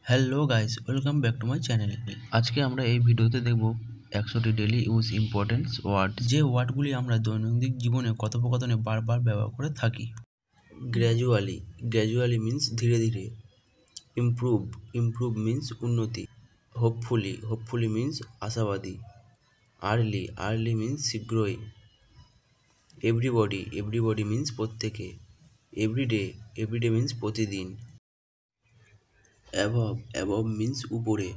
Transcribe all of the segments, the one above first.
Hello guys, welcome back to my channel. আজকে আমরা এই ভিডিওতে দেখব 100টি ডেলি ইউজ ইম্পর্টেন্স ওয়ার্ড, যে ওয়ার্ডগুলি আমরা দৈনন্দিন জীবনে কথোপকথনে বারবার ব্যবহার করে থাকি। গ্র্যাজুয়ালি, গ্র্যাজুয়ালি মিন্স ধীরে ধীরে। ইমপ্রুভ, ইমপ্রুভ মিন্স উন্নতি। হোপফুলি, হোপফুলি মিন্স আশাবাদী। আর্লি, আর্লি মিন্স শীঘ্রই। এভরিবডি, এভরিবডি মিন্স প্রত্যেকে। এভরিডে, এভরিডে মিন্স প্রতিদিন। অ্যাবভ, অ্যাবভ মিন্স উপরে।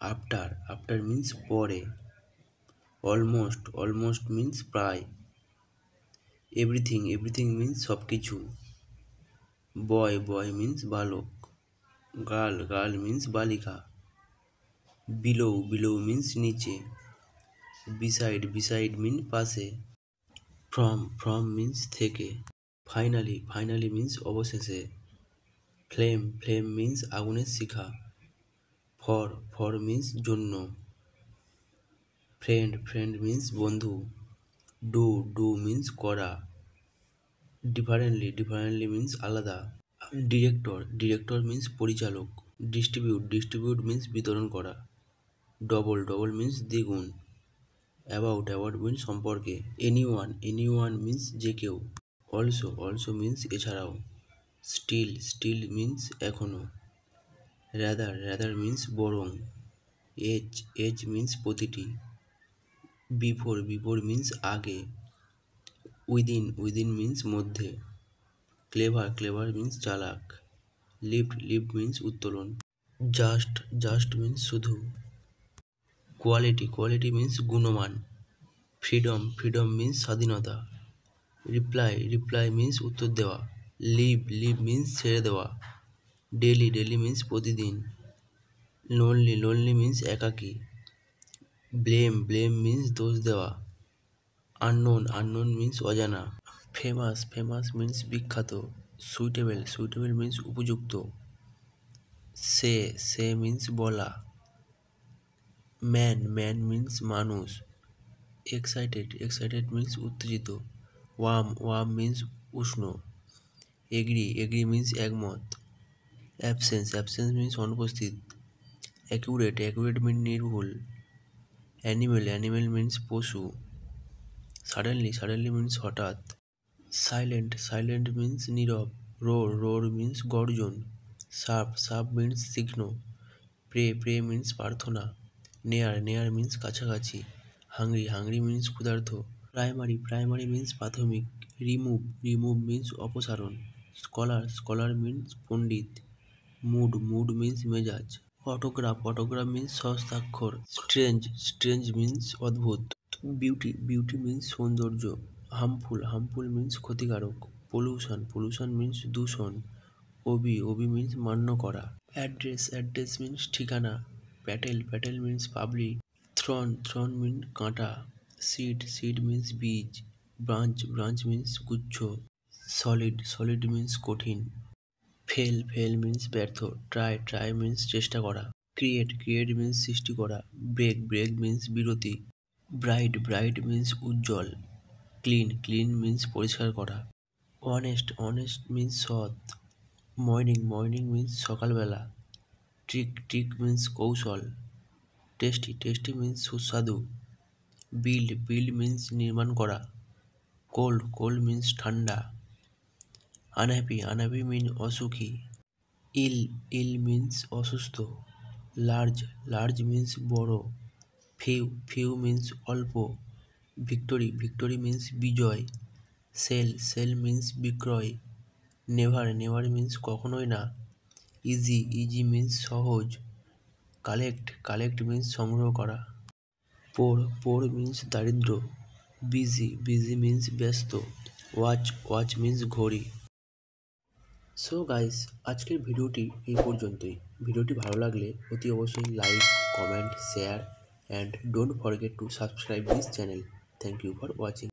আফটার, আফটার মিন্স পরে। অলমোস্ট, অলমোস্ট মিন্স প্রায়। এভরিথিং, এভরিথিং মিন্স সব কিছু। বয়, বয় মিন্স বালক। গার্ল, গার্ল মিন্স বালিকা। বিলো, বিলো মিন্স নিচে। বিসাইড, বিসাইড মিন্স পাশে। ফ্রম, ফ্রম মিন্স থেকে। ফাইনালি, ফাইনালি মিন্স অবশেষে। ফ্লেম, ফ্লেম মিন্স আগুনের শিখা। ফর, ফর মিন্স জন্য। ফ্রেন্ড, ফ্রেন্ড মিন্স বন্ধু। ডু, ডু মিন্স করা। ডিফারেন্টলি, ডিফারেন্টলি মিন্স আলাদা। ডিরেক্টর, ডিরেক্টর মিন্স পরিচালক। ডিস্ট্রিবিউট, ডিস্ট্রিবিউট মিন্স বিতরণ করা। ডবল, ডবল মিন্স দ্বিগুণ। অ্যাবাউট, অ্যাবাউট মিন্স সম্পর্কে। এনিওয়ান, এনিওয়ান মিন্স যে কেউ। অলসো, অলসো মিন্স এছাড়াও। স্টিল, স্টিল মিন্স এখনও। রাদার, রাদার মিন্স বরং। এজ, এজ মিন্স প্রতিটি। বিফোর, বিফোর মিন্স আগে। উইদিন, উইদিন মিন্স মধ্যে। ক্লেভার, ক্লেভার মিন্স চালাক। লিফট, লিফট মিন্স উত্তোলন। জাস্ট, জাস্ট মিন্স শুধু। কোয়ালিটি, কোয়ালিটি মিন্স গুণমান। ফ্রিডম, ফ্রিডম মিন্স স্বাধীনতা। রিপ্লাই, রিপ্লাই মিন্স উত্তর দেওয়া। লিভ, লিভ মিন্স ছেড়ে দেওয়া। ডেলি, ডেলি মিন্স প্রতিদিন। লোনলি, লোনলি মিন্স একাকী। ব্লেম, ব্লেম মিন্স দোষ দেওয়া। আননোন, আননোন মিন্স অজানা। ফেমাস, ফেমাস মিন্স বিখ্যাত। সুইটেবল, সুইটেবল মিন্স উপযুক্ত। সে, সে মিন্স বলা। ম্যান, ম্যান মিন্স মানুষ। এক্সাইটেড, এক্সাইটেড মিন্স উত্তেজিত। ওয়ার্ম, ওয়ার্ম মিন্স উষ্ণ। এগ্রি, এগ্রি মিন্স একমত। অ্যাবসেন্স, অ্যাবসেন্স মিন্স অনুপস্থিত। অ্যাকুরেট, অ্যাকুরেট মিন্স নির্ভুল। অ্যানিমেল, অ্যানিমেল মিন্স পশু। সাডেনলি, সাডেনলি মিন্স হঠাৎ। সাইলেন্ট, সাইলেন্ট মিন্স নীরব। রোর, রোর মিন্স গর্জন। সার্ভ, সার্ভ মিন্স তীক্ষ্ণ। প্রে, প্রে মিন্স প্রার্থনা। নেয়ার, নেয়ার মিন্স কাছাকাছি। হাংরি, হাংরি মিন্স ক্ষুধার্ত। প্রাইমারি, প্রাইমারি মিন্স প্রাথমিক। রিমুভ, রিমুভ মিন্স অপসারণ। স্কলার, স্কলার মিন্স পণ্ডিত। মুড, মুড মিন্স মেজাজ। অটোগ্রাফ, অটোগ্রাফ মিন্স হস্তাক্ষর। স্ট্রেঞ্জ, স্ট্রেঞ্জ মিন্স অদ্ভুত। বিউটি, বিউটি মিন্স সৌন্দর্য। হার্মফুল, হার্মফুল মিন্স ক্ষতিকারক। পলিউশন, পলিউশন মিন্স দূষণ। ওবি, ওবি মিন্স মান্য করা। অ্যাড্রেস, অ্যাড্রেস মিন্স ঠিকানা। Patel, Patel means public. Throne, Throne means কাঁটা। সিড, সিড মিন্স বীজ। ব্রাঞ্চ, ব্রাঞ্চ মিন্স গুচ্ছ। সলিড, সলিড মিন্স কঠিন। ফেল, ফেল মিন্স ব্যর্থ। ট্রাই, ট্রাই মিন্স চেষ্টা করা। ক্রিয়েট, ক্রিয়েট মিন্স সৃষ্টি করা। ব্রেক, ব্রেক মিন্স বিরতি। ব্রাইট, ব্রাইট মিন্স উজ্জ্বল। ক্লিন, ক্লিন মিন্স পরিষ্কার করা। অনেস্ট, অনেস্ট মিন্স সৎ। মর্নিং, মর্নিং মিন্স সকালবেলা। ট্রিক, ট্রিক মিন্স কৌশল। টেস্টি, টেস্টি মিন্স সুস্বাদু। বিল্ড, বিল্ড মিন্স নির্মাণ করা। কোল্ড, কোল্ড মিন্স ঠান্ডা। আনহ্যাপি, আনহ্যাপি মিন অসুখী। ইল, ইল মিন্স অসুস্থ। লার্জ, লার্জ মিন্স বড়। ফিউ, ফিউ মিন্স অল্প। ভিক্টোরি, ভিক্টোরি মিন্স বিজয়। সেল, সেল মিন্স বিক্রয়। নেভার, নেভার মিন্স কখনোই না। ইজি, ইজি মিন্স সহজ। কালেক্ট, কালেক্ট মিন্স সংগ্রহ করা। পোর, পোর মিন্স দারিদ্র। বিজি, বিজি মিন্স ব্যস্ত। ওয়াচ, ওয়াচ মিন্স ঘড়ি। সো গাইস, আজকের ভিডিওটি এই পর্যন্তই। ভিডিওটি ভালো লাগলে অতি অবশ্যই like, comment, share and don't forget to subscribe this channel. Thank you for watching.